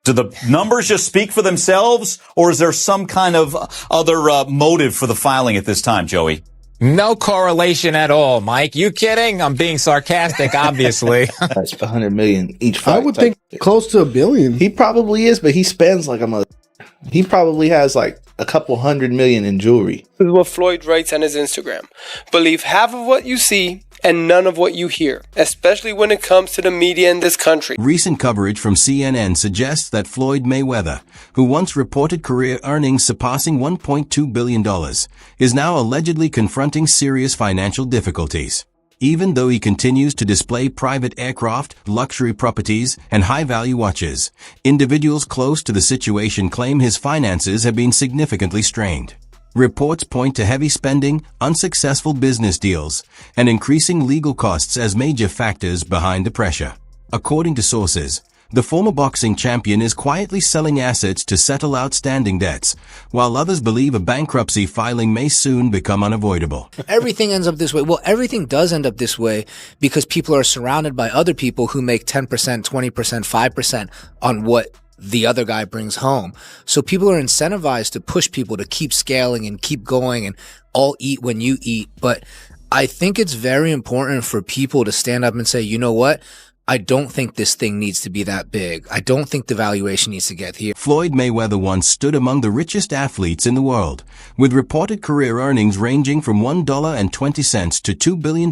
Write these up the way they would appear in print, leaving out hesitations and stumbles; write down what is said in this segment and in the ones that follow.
Do the numbers just speak for themselves, or is there some kind of other motive for the filing at this time, Joey? No correlation at all, Mike. You kidding? I'm being sarcastic, obviously. That's $100 million each fight. I would think close to $1 billion. He probably is, but he spends like a mother. He probably has like a couple $100 million in jewelry. This is what Floyd writes on his Instagram. Believe half of what you see and none of what you hear, especially when it comes to the media in this country. Recent coverage from CNN suggests that Floyd Mayweather, who once reported career earnings surpassing $1.2 billion, is now allegedly confronting serious financial difficulties. Even though he continues to display private aircraft, luxury properties, and high-value watches, individuals close to the situation claim his finances have been significantly strained. Reports point to heavy spending, unsuccessful business deals, and increasing legal costs as major factors behind the pressure. According to sources, the former boxing champion is quietly selling assets to settle outstanding debts, while others believe a bankruptcy filing may soon become unavoidable. Everything ends up this way. Well, everything does end up this way because people are surrounded by other people who make 10%, 20%, 5% on what the other guy brings home. So people are incentivized to push people to keep scaling and keep going and all eat when you eat. But I think it's very important for people to stand up and say, you know what? I don't think this thing needs to be that big. I don't think the valuation needs to get here. Floyd Mayweather once stood among the richest athletes in the world, with reported career earnings ranging from $1.20 to $2 billion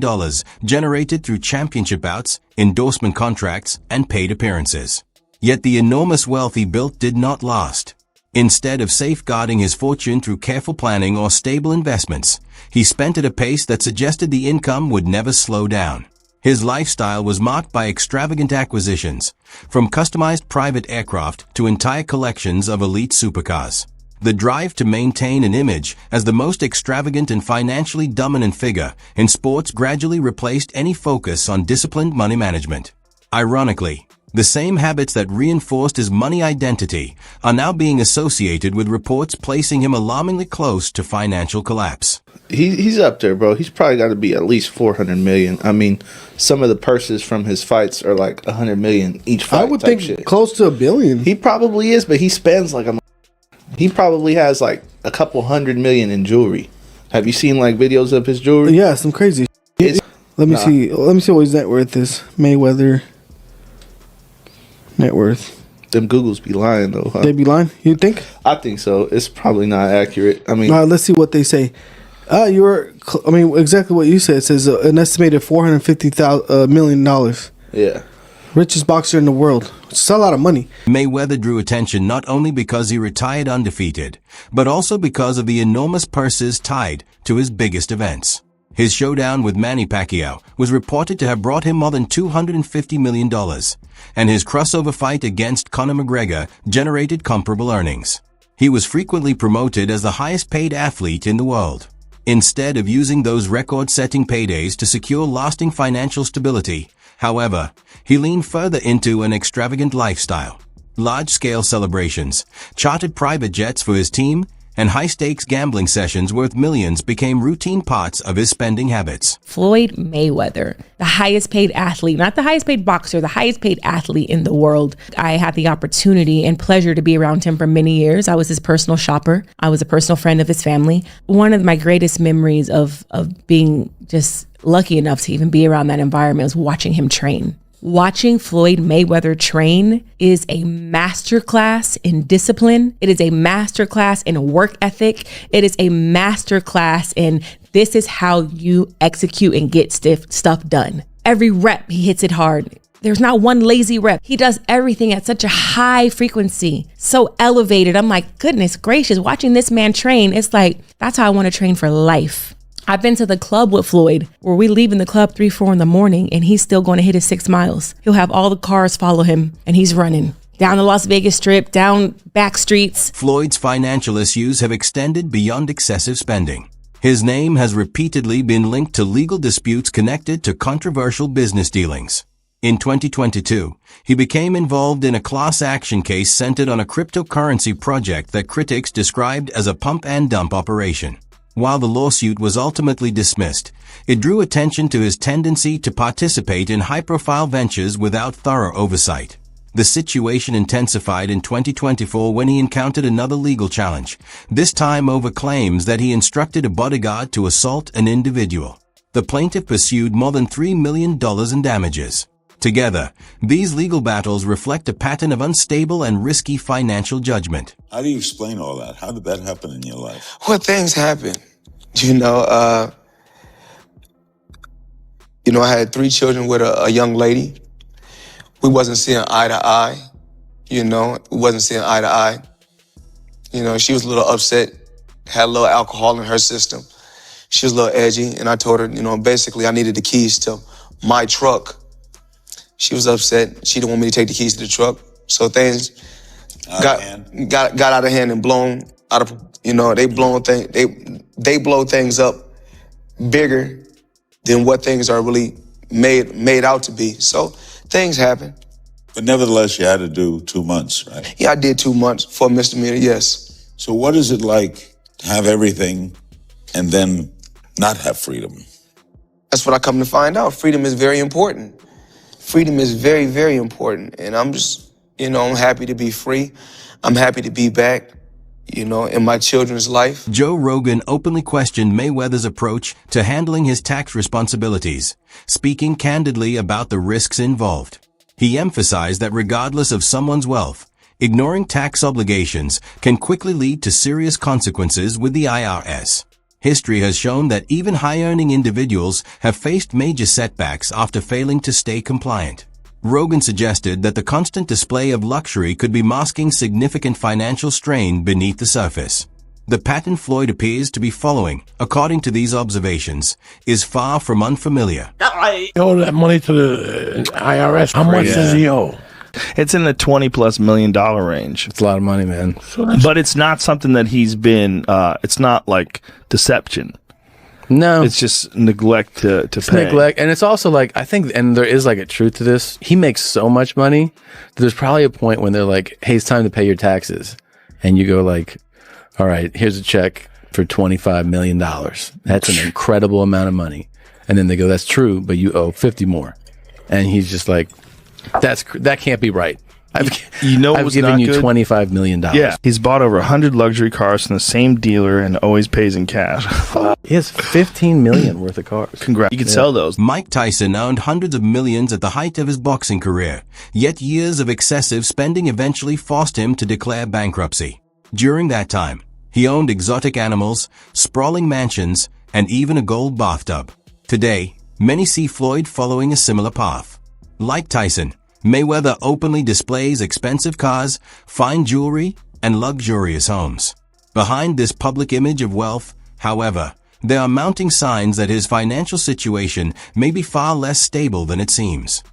generated through championship bouts, endorsement contracts, and paid appearances. Yet the enormous wealth he built did not last. Instead of safeguarding his fortune through careful planning or stable investments, he spent at a pace that suggested the income would never slow down. His lifestyle was marked by extravagant acquisitions, from customized private aircraft to entire collections of elite supercars. The drive to maintain an image as the most extravagant and financially dominant figure in sports gradually replaced any focus on disciplined money management. Ironically, the same habits that reinforced his money identity are now being associated with reports placing him alarmingly close to financial collapse. He's up there, bro. He's probably got to be at least $400 million. I mean, some of the purses from his fights are like $100 million each fight. I would think shit. Close to $1 billion. He probably is, but he spends like a. He probably has like a couple $100 million in jewelry. Have you seen like videos of his jewelry? Yeah, some crazy. Let me see. Let me see what his net worth is. Mayweather net worth. Them Googles be lying though. Huh? They be lying? You think? I think so. It's probably not accurate. I mean, all right, let's see what they say. Exactly what you said. It says an estimated $450 million. Yeah. Richest boxer in the world. It's a lot of money. Mayweather drew attention not only because he retired undefeated, but also because of the enormous purses tied to his biggest events. His showdown with Manny Pacquiao was reported to have brought him more than $250 million, and his crossover fight against Conor McGregor generated comparable earnings. He was frequently promoted as the highest-paid athlete in the world. Instead of using those record-setting paydays to secure lasting financial stability, however, he leaned further into an extravagant lifestyle. Large-scale celebrations, chartered private jets for his team, and high-stakes gambling sessions worth millions became routine parts of his spending habits. Floyd Mayweather, the highest paid athlete, not the highest paid boxer, the highest paid athlete in the world. I had the opportunity and pleasure to be around him for many years. I was his personal shopper. I was a personal friend of his family. One of my greatest memories of being just lucky enough to even be around that environment was watching him train. Watching Floyd Mayweather train is a masterclass in discipline. It is a masterclass in work ethic. It is a masterclass in this is how you execute and get stuff done. Every rep, he hits it hard. There's not one lazy rep. He does everything at such a high frequency, so elevated. I'm like, goodness gracious, watching this man train, it's like, that's how I want to train for life. I've been to the club with Floyd where we leave in the club 3, 4 in the morning and he's still going to hit his 6 miles. He'll have all the cars follow him and he's running down the Las Vegas Strip, down back streets. Floyd's financial issues have extended beyond excessive spending. His name has repeatedly been linked to legal disputes connected to controversial business dealings. In 2022, he became involved in a class action case centered on a cryptocurrency project that critics described as a pump and dump operation. While the lawsuit was ultimately dismissed, it drew attention to his tendency to participate in high-profile ventures without thorough oversight. The situation intensified in 2024 when he encountered another legal challenge, this time over claims that he instructed a bodyguard to assault an individual. The plaintiff pursued more than $3 million in damages. Together, these legal battles reflect a pattern of unstable and risky financial judgment. How do you explain all that? How did that happen in your life? Well, things happen. I had 3 children with a young lady. We wasn't seeing eye to eye. We wasn't seeing eye to eye. She was a little upset, had a little alcohol in her system. She was a little edgy, and I told her, basically I needed the keys to my truck. She was upset. She didn't want me to take the keys to the truck. So things got out of hand and blown out of, they blow things up bigger than what things are really made out to be. So things happen. But nevertheless, you had to do 2 months, right? Yeah, I did 2 months for a misdemeanor, yes. So what is it like to have everything and then not have freedom? That's what I come to find out. Freedom is very important. Freedom is very, very important. And I'm just, I'm happy to be free. I'm happy to be back, in my children's life. Joe Rogan openly questioned Mayweather's approach to handling his tax responsibilities, speaking candidly about the risks involved. He emphasized that regardless of someone's wealth, ignoring tax obligations can quickly lead to serious consequences with the IRS. History has shown that even high-earning individuals have faced major setbacks after failing to stay compliant. Rogan suggested that the constant display of luxury could be masking significant financial strain beneath the surface. The pattern Floyd appears to be following, according to these observations, is far from unfamiliar. He owe that money to the IRS. How much does he owe? It's in the $20+ million range. It's a lot of money, man. But it's not something that he's been, it's not like deception. No. It's just neglect to pay. Neglect. And it's also like, I think, and there is like a truth to this. He makes so much money. There's probably a point when they're like, hey, it's time to pay your taxes. And you go like, all right, here's a check for $25 million. That's an incredible amount of money. And then they go, that's true, but you owe 50 more. And he's just like, that can't be right. I've given you $25 million. Yeah, he's bought over 100 luxury cars from the same dealer and always pays in cash. He has $15 million worth of cars. Congrats. You can sell those. Mike Tyson earned hundreds of millions at the height of his boxing career, yet years of excessive spending eventually forced him to declare bankruptcy. During that time, he owned exotic animals, sprawling mansions, and even a gold bathtub. Today, many see Floyd following a similar path. Like Tyson, Mayweather openly displays expensive cars, fine jewelry, and luxurious homes. Behind this public image of wealth, however, there are mounting signs that his financial situation may be far less stable than it seems.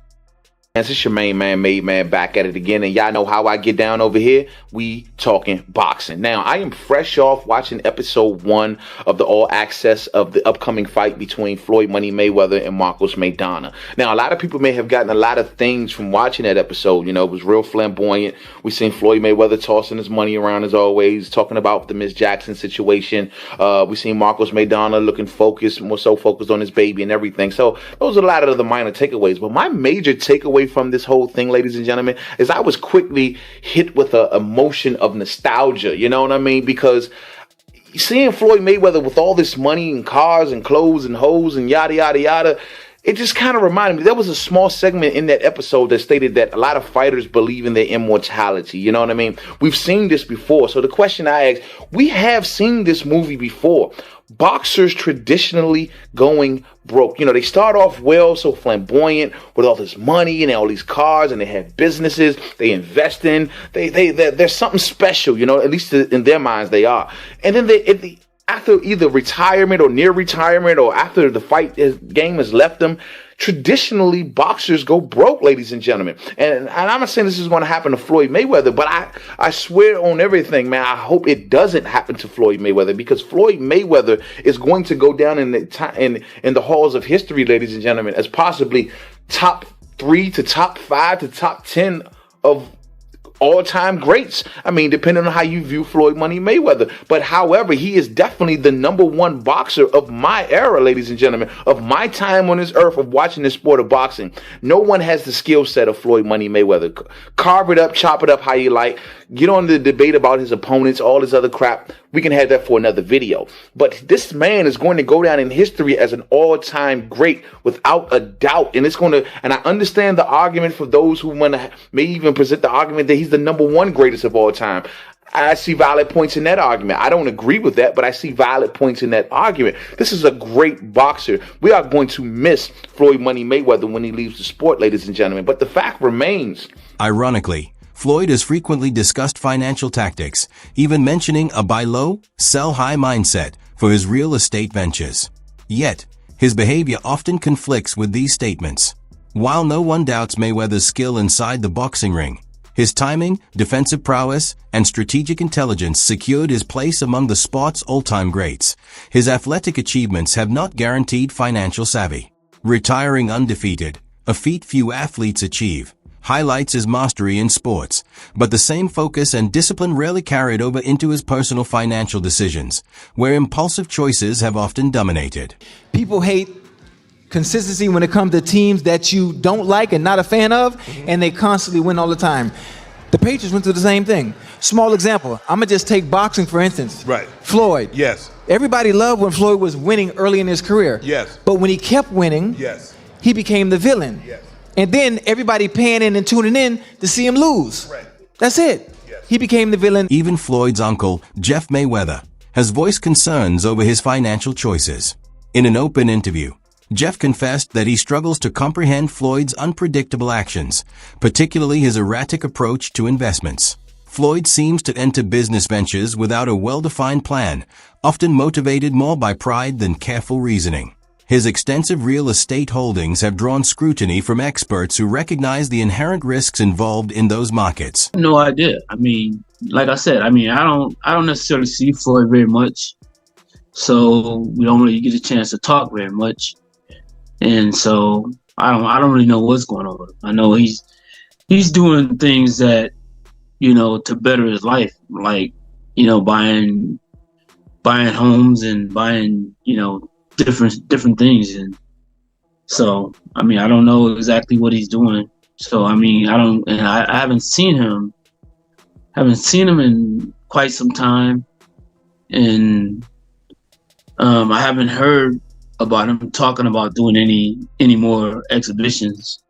It's your main man, Made Man, back at it again, and y'all know how I get down over here. We talking boxing. Now, I am fresh off watching episode 1 of the All Access of the upcoming fight between Floyd Money Mayweather and Marcos Maidana. Now, a lot of people may have gotten a lot of things from watching that episode. It was real flamboyant. We seen Floyd Mayweather tossing his money around as always, talking about the Miss Jackson situation. We seen Marcos Maidana looking focused, more so focused on his baby and everything. So those are a lot of the minor takeaways. But my major takeaway from this whole thing, ladies and gentlemen, is I was quickly hit with a emotion of nostalgia, you know what I mean? Because seeing Floyd Mayweather with all this money and cars and clothes and hoes and yada, yada, yada, it just kind of reminded me. There was a small segment in that episode that stated that a lot of fighters believe in their immortality. You know what I mean? We've seen this before. So the question I ask, we have seen this movie before. Boxers traditionally going broke. They start off well, so flamboyant with all this money and all these cars, and they have businesses they invest in. They're something special, at least in their minds they are. And then after either retirement or near retirement or after the fight game has left them, traditionally boxers go broke, ladies and gentlemen. And I'm not saying this is going to happen to Floyd Mayweather, but I swear on everything, man, I hope it doesn't happen to Floyd Mayweather, because Floyd Mayweather is going to go down in the halls of history, ladies and gentlemen, as possibly top 3 to top 5 to top 10 of all-time greats. I mean, depending on how you view Floyd Money Mayweather. But however, he is definitely the number one boxer of my era, ladies and gentlemen, of my time on this earth of watching the sport of boxing. No one has the skill set of Floyd Money Mayweather. Carve it up, chop it up how you like. Get on the debate about his opponents, all this other crap. We can have that for another video. But this man is going to go down in history as an all-time great without a doubt. And I understand the argument for those who want to may even present the argument that he's the number one greatest of all time. I see valid points in that argument. I don't agree with that, but I see valid points in that argument. This is a great boxer. We are going to miss Floyd Money Mayweather when he leaves the sport, ladies and gentlemen. But the fact remains. Ironically, Floyd has frequently discussed financial tactics, even mentioning a buy low, sell high mindset for his real estate ventures. Yet, his behavior often conflicts with these statements. While no one doubts Mayweather's skill inside the boxing ring, his timing, defensive prowess, and strategic intelligence secured his place among the sport's all-time greats. His athletic achievements have not guaranteed financial savvy. Retiring undefeated, a feat few athletes achieve, highlights his mastery in sports, but the same focus and discipline rarely carried over into his personal financial decisions, where impulsive choices have often dominated. People hate consistency when it comes to teams that you don't like and not a fan of, and they constantly win all the time. The Patriots went through the same thing. Small example. I'm going to just take boxing, for instance. Right. Floyd. Yes. Everybody loved when Floyd was winning early in his career. Yes. But when he kept winning, yes, he became the villain. Yes. And then everybody paying in and tuning in to see him lose. Right. That's it. Yes. He became the villain. Even Floyd's uncle, Jeff Mayweather, has voiced concerns over his financial choices. In an open interview, Jeff confessed that he struggles to comprehend Floyd's unpredictable actions, particularly his erratic approach to investments. Floyd seems to enter business ventures without a well-defined plan, often motivated more by pride than careful reasoning. His extensive real estate holdings have drawn scrutiny from experts who recognize the inherent risks involved in those markets. No idea. I mean, like I said, I don't necessarily see Floyd very much, so we don't really get a chance to talk very much. And so I don't really know what's going on with him. I know he's doing things that, to better his life, like, buying homes and buying, different things. And so, I don't know exactly what he's doing. So, I haven't seen him in quite some time. And I haven't heard about him talking about doing any more exhibitions.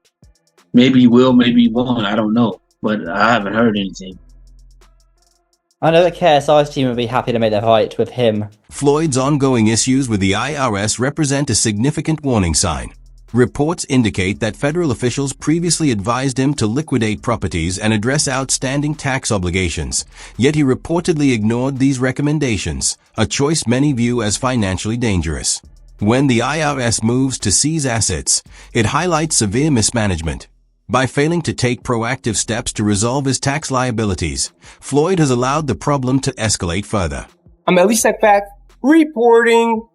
Maybe he will, maybe he won't, I don't know, but I haven't heard anything. I know the KSI's team would be happy to make their fight with him. Floyd's ongoing issues with the IRS represent a significant warning sign. Reports indicate that federal officials previously advised him to liquidate properties and address outstanding tax obligations, yet he reportedly ignored these recommendations, a choice many view as financially dangerous. When the IRS moves to seize assets, it highlights severe mismanagement. By failing to take proactive steps to resolve his tax liabilities, Floyd has allowed the problem to escalate further. I'm at least back reporting.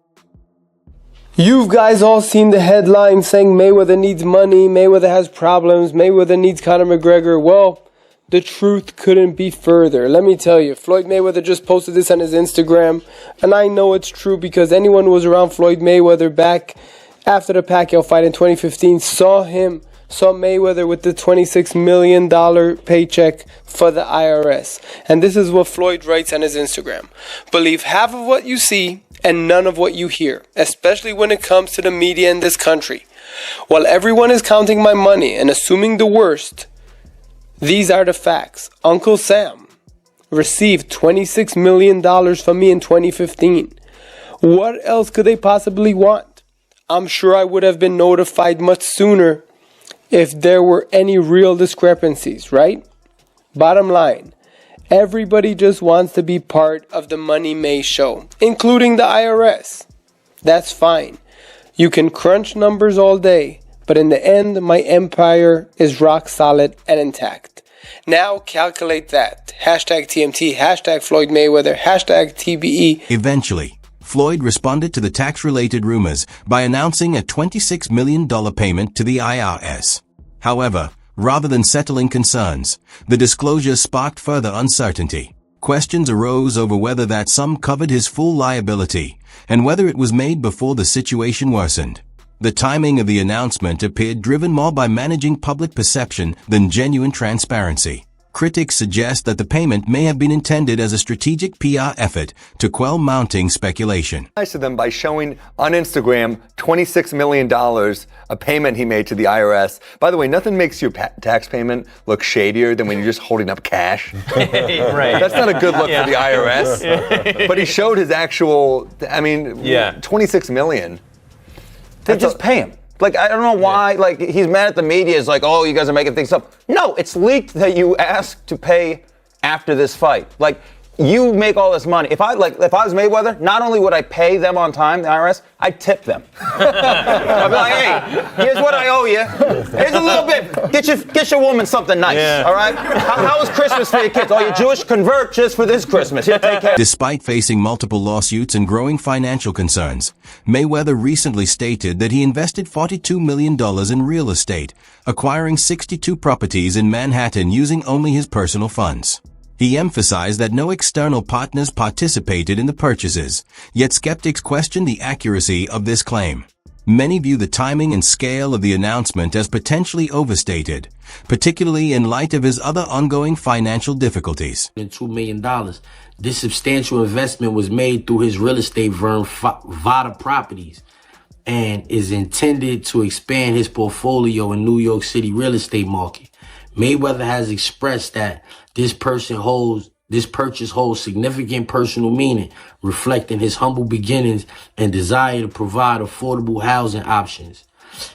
You've guys all seen the headline saying Mayweather needs money, Mayweather has problems, Mayweather needs Conor McGregor. Well, the truth couldn't be further. Let me tell you, Floyd Mayweather just posted this on his Instagram, and I know it's true because anyone who was around Floyd Mayweather back after the Pacquiao fight in 2015 saw Mayweather with the $26 million paycheck for the IRS. And this is what Floyd writes on his Instagram. Believe half of what you see and none of what you hear, especially when it comes to the media in this country. While everyone is counting my money and assuming the worst, these are the facts. Uncle Sam received $26 million from me in 2015. What else could they possibly want? I'm sure I would have been notified much sooner if there were any real discrepancies, right? Bottom line, everybody just wants to be part of the Money May show, including the IRS. That's fine. You can crunch numbers all day, but in the end, my empire is rock solid and intact. Now calculate that. Hashtag TMT, hashtag Floyd Mayweather, hashtag TBE. Eventually, Floyd responded to the tax-related rumors by announcing a $26 million payment to the IRS. However, Rather than settling concerns, the disclosure sparked further uncertainty. Questions arose over whether that sum covered his full liability and whether it was made before the situation worsened. The timing of the announcement appeared driven more by managing public perception than genuine transparency. Critics suggest that the payment may have been intended as a strategic PR effort to quell mounting speculation. To them by showing on Instagram $26 million, a payment he made to the IRS. By the way, nothing makes your tax payment look shadier than when you're just holding up cash. Right. That's not a good look for the IRS. But he showed his actual, $26 million. They just pay him. Like, I don't know why, like, he's mad at the media. It's like, oh, you guys are making things up. No, it's leaked that you asked to pay after this fight. Like, you make all this money. If I was Mayweather, not only would I pay them on time, the IRS, I'd tip them. I'd be like, hey, here's what I owe you. Here's a little bit. Get your woman something nice, all right? How was Christmas for your kids? Oh, you're Jewish? Convert just for this Christmas. Here, take care. Despite facing multiple lawsuits and growing financial concerns, Mayweather recently stated that he invested $42 million in real estate, acquiring 62 properties in Manhattan using only his personal funds. He emphasized that no external partners participated in the purchases, yet skeptics question the accuracy of this claim. Many view the timing and scale of the announcement as potentially overstated, particularly in light of his other ongoing financial difficulties. $2 million. This substantial investment was made through his real estate firm, Vada Properties, and is intended to expand his portfolio in New York City real estate market. Mayweather has expressed that this purchase holds significant personal meaning, reflecting his humble beginnings and desire to provide affordable housing options.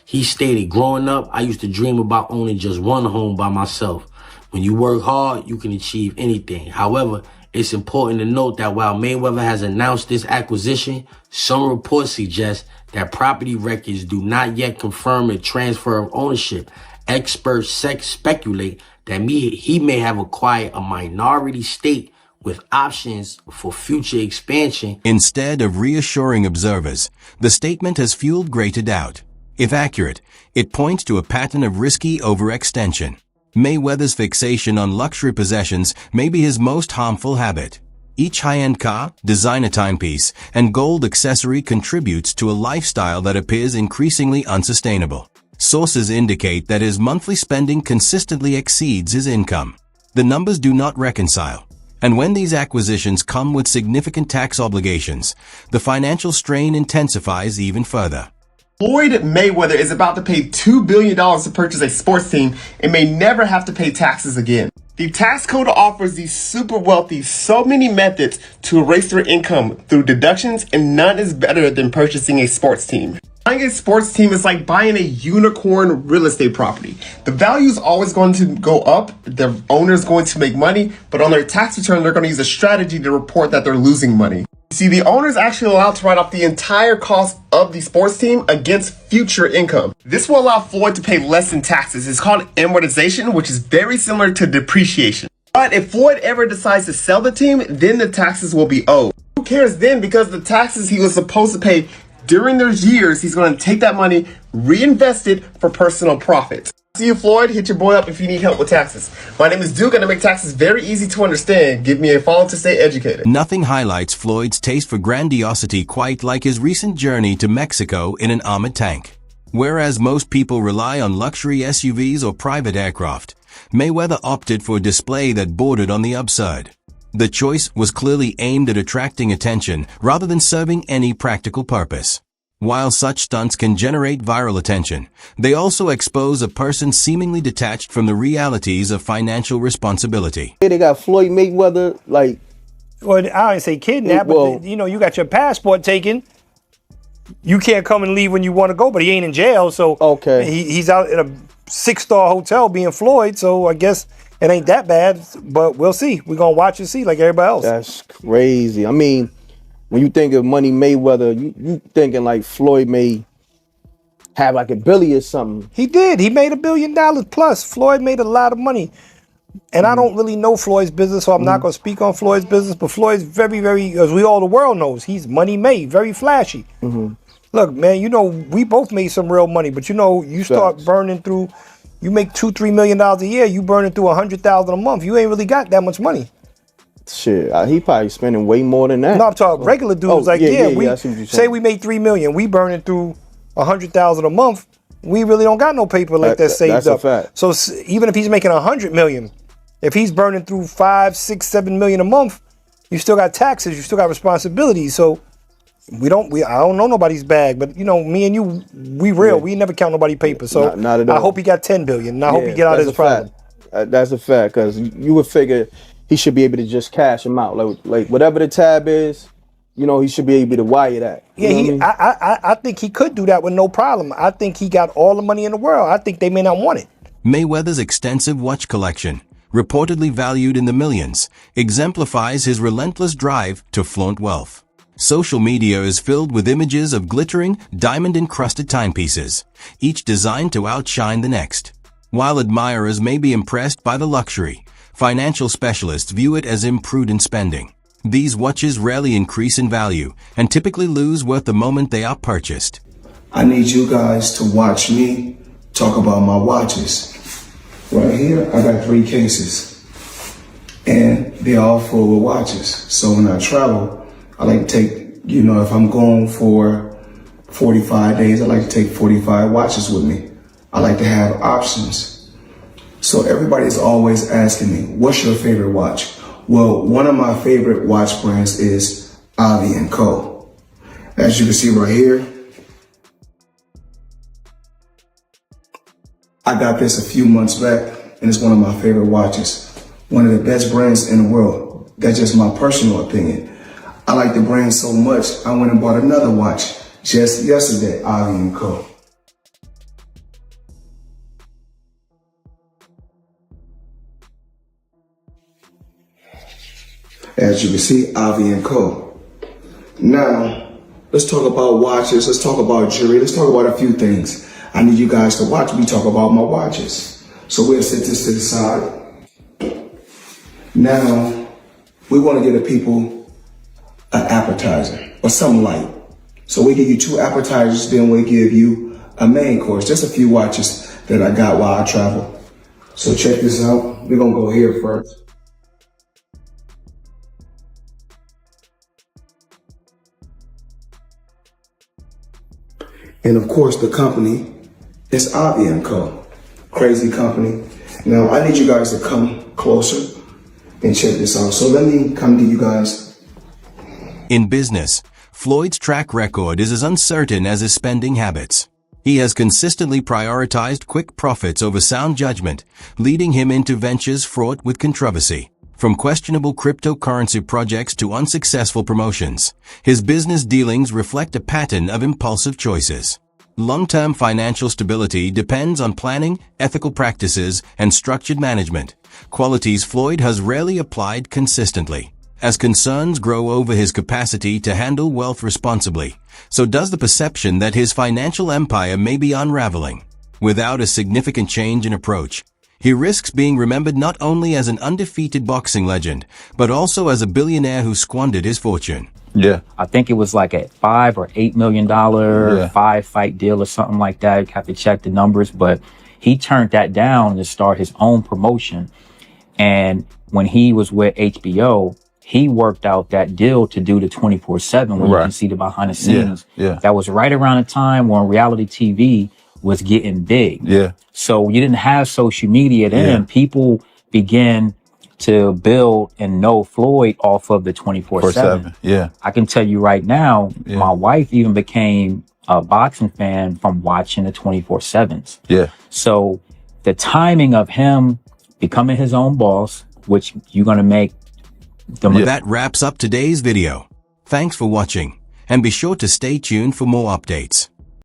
He stated, growing up, I used to dream about owning just one home by myself. When you work hard, you can achieve anything. However, it's important to note that while Mayweather has announced this acquisition, some reports suggest that property records do not yet confirm a transfer of ownership. Experts speculate that he may have acquired a minority stake with options for future expansion. Instead of reassuring observers, the statement has fueled greater doubt. If accurate, it points to a pattern of risky overextension. Mayweather's fixation on luxury possessions may be his most harmful habit. Each high-end car, designer timepiece, and gold accessory contributes to a lifestyle that appears increasingly unsustainable. Sources indicate that his monthly spending consistently exceeds his income. The numbers do not reconcile. And when these acquisitions come with significant tax obligations, the financial strain intensifies even further. Floyd Mayweather is about to pay $2 billion to purchase a sports team and may never have to pay taxes again. The tax code offers the super wealthy so many methods to erase their income through deductions, and none is better than purchasing a sports team. Buying a sports team is like buying a unicorn real estate property. The value is always going to go up, the owner is going to make money, but on their tax return, they're going to use a strategy to report that they're losing money. See, the owner is actually allowed to write off the entire cost of the sports team against future income. This will allow Floyd to pay less in taxes. It's called amortization, which is very similar to depreciation. But if Floyd ever decides to sell the team, then the taxes will be owed. Who cares then? Because the taxes he was supposed to pay during those years, he's going to take that money, reinvest it for personal profit. See you, Floyd. Hit your boy up if you need help with taxes. My name is Duke, and I make taxes very easy to understand. Give me a follow to stay educated. Nothing highlights Floyd's taste for grandiosity quite like his recent journey to Mexico in an armored tank. Whereas most people rely on luxury SUVs or private aircraft, Mayweather opted for a display that bordered on the absurd. The choice was clearly aimed at attracting attention rather than serving any practical purpose. While such stunts can generate viral attention, they also expose a person seemingly detached from the realities of financial responsibility. They got Floyd Mayweather, like... Well, I don't say kidnapped, but you know, you got your passport taken. You can't come and leave when you want to go, but he ain't in jail, so okay. He's out in a 6-star hotel being Floyd, so I guess it ain't that bad, but we'll see. We're going to watch and see like everybody else. That's crazy. I mean, when you think of Money Mayweather, you thinking like Floyd may have like $1 billion or something. He did. He made $1 billion plus. Floyd made a lot of money. And I don't really know Floyd's business, so I'm not going to speak on Floyd's business, but Floyd's very, very, as we all the world knows, he's money made, very flashy. Look, man, you know, we both made some real money, but you know, you start burning through, You make $2-3 million a year. You burning through $100,000 a month. You ain't really got that much money. Shit, he probably spending way more than that. No, I'm talking regular dudes. I see what we you're say saying. we made $3 million. We burning through $100,000 a month. We really don't got no paper like that saved that's up. a fact. So even if he's making $100 million, if he's burning through $5, $6, $7 million a month, you still got taxes. You still got responsibilities. So I don't know nobody's bag, but you know, me and you, we real. We never count nobody paper. So Not at all. I hope he got $10 billion. And I hope he get out of his problem. That's a fact, because you would figure he should be able to just cash him out, like whatever the tab is. You know, he should be able to wire that. You know what I mean? I think he could do that with no problem. I think he got all the money in the world. I think they may not want it. Mayweather's extensive watch collection, reportedly valued in the millions, exemplifies his relentless drive to flaunt wealth. Social media is filled with images of glittering, diamond-encrusted timepieces, each designed to outshine the next. While admirers may be impressed by the luxury, financial specialists view it as imprudent spending. These watches rarely increase in value and typically lose worth the moment they are purchased. I need you guys to watch me talk about my watches. Right here, I got 3 cases, and they're all full of watches. So when I travel, I like to take, you know, if I'm going for 45 days, I like to take 45 watches with me. I like to have options. So everybody's always asking me, what's your favorite watch? Well, one of my favorite watch brands is Avi & Co. As you can see right here, I got this a few months back, and it's one of my favorite watches. One of the best brands in the world. That's just my personal opinion. I like the brand so much, I went and bought another watch just yesterday, Avi & Co. As you can see, Avi & Co. Now, let's talk about watches. Let's talk about jewelry. Let's talk about a few things. I need you guys to watch me talk about my watches. So we'll set this to the side. Now, we want to give the people an appetizer or something light. So we give you 2 appetizers, then we give you a main course. Just a few watches that I got while I travel. So check this out. We're going to go here first. And of course, the company is Avi & Co. Crazy company. Now, I need you guys to come closer and check this out. So let me come to you guys. In business, Floyd's track record is as uncertain as his spending habits. He has consistently prioritized quick profits over sound judgment, leading him into ventures fraught with controversy. From questionable cryptocurrency projects to unsuccessful promotions, his business dealings reflect a pattern of impulsive choices. Long-term financial stability depends on planning, ethical practices, and structured management, qualities Floyd has rarely applied consistently. As concerns grow over his capacity to handle wealth responsibly, so does the perception that his financial empire may be unraveling. Without a significant change in approach, he risks being remembered not only as an undefeated boxing legend, but also as a billionaire who squandered his fortune. Yeah. I think it was like a $5 or $8 million 5-fight deal or something like that. You have to check the numbers, but he turned that down to start his own promotion. And when he was with HBO, he worked out that deal to do the 24/7 where you can see the behind the scenes. Yeah. That was right around the time when reality TV was getting big. Yeah. So you didn't have social media then. People began to build and know Floyd off of the 24/7. Yeah. I can tell you right now, my wife even became a boxing fan from watching the 24/7s. Yeah. So the timing of him becoming his own boss, which you're going to make That wraps up today's video. Thanks for watching, and be sure to stay tuned for more updates.